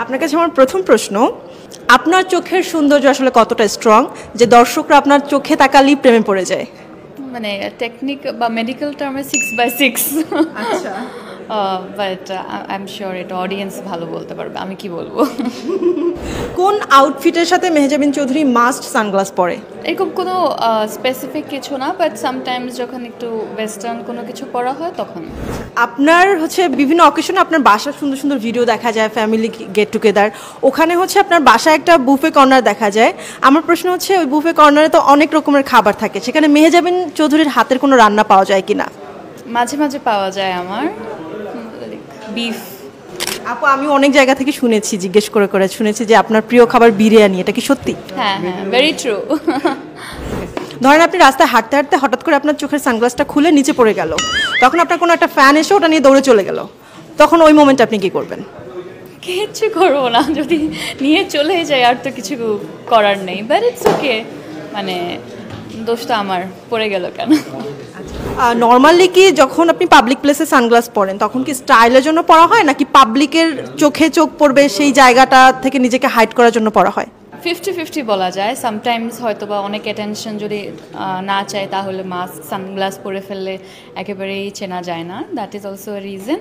আপনার কাছে আমার প্রথম প্রশ্ন, আপনার চোখের সৌন্দর্য আসলে কতটা স্ট্রং যে দর্শকরা আপনার চোখে তাকালেই প্রেমে পড়ে যায়? মানে টেকনিক বা মেডিকেল টার্মে 6/6। আচ্ছা। বাট আই এম শিওর এটা অডিয়েন্স ভালো বলতে পারবে, আমি কি বলবো। কোন আউটফিটের সাথে মেহজাবিন চৌধুরী মাস্ট সানগ্লাস পরে? এরকম কোনো স্পেসিফিক কিছু না, বাট সামটাইমস যখন একটু ওয়েস্টার্ন কোনো কিছু পরা হয় তখন। আপনার বিভিন্ন অকেশনে আপনার বাসার সুন্দর সুন্দর ভিডিও দেখা যায়, ফ্যামিলি গেট টুগেদার, ওখানে আপনার বাসায় একটা বুফে কর্নার দেখা যায়। আমার প্রশ্ন হচ্ছে, ওই বুফে কর্নারে তো অনেক রকমের খাবার থাকে, সেখানে মেহজাবিন চৌধুরীর হাতের কোনো রান্না পাওয়া যায় কিনা? মাঝে মাঝে পাওয়া যায় আমার বিফ। আপু, আমি অনেক জায়গা থেকে শুনেছি, জিজ্ঞেস করে করে শুনেছি যে আপনার প্রিয় খাবার বিরিয়ানি, এটা কি সত্যি? হ্যাঁ হ্যাঁ, ভেরি ট্রু। ধরেন আপনি রাস্তায় হাঁটতে হাঁটতে হঠাৎ করে আপনার চোখের সানগ্লাসটা খুলে নিচে পড়ে গেল, তখন আপনার কোনো একটা ফ্যান এসে ওটা নিয়ে দৌড়ে চলে গেল, তখন ওই মোমেন্টে আপনি কি করবেন? কিচ্ছু করবো না, যদি নিয়ে চলে যায় আর তো কিছু করার নেই, বাট ইটস ওকে। মানে দোষটা আমার, পড়ে গেল কেন। নর্মালি কি যখন আপনি পাবলিক প্লেসে সানগ্লাস পরেন তখন কি স্টাইলের জন্য পরা হয়, নাকি পাবলিকের চোখে চোখ পড়বে সেই জায়গাটা থেকে নিজেকে হাইড করার জন্য পরা হয়? 50-50 বলা যায়। সামটাইমস হয়তো বা অনেক অ্যাটেনশন যদি না চায় তাহলে মাস্ক সানগ্লাস পরে ফেললে একেবারেই চেনা যায় না, that is also a reason.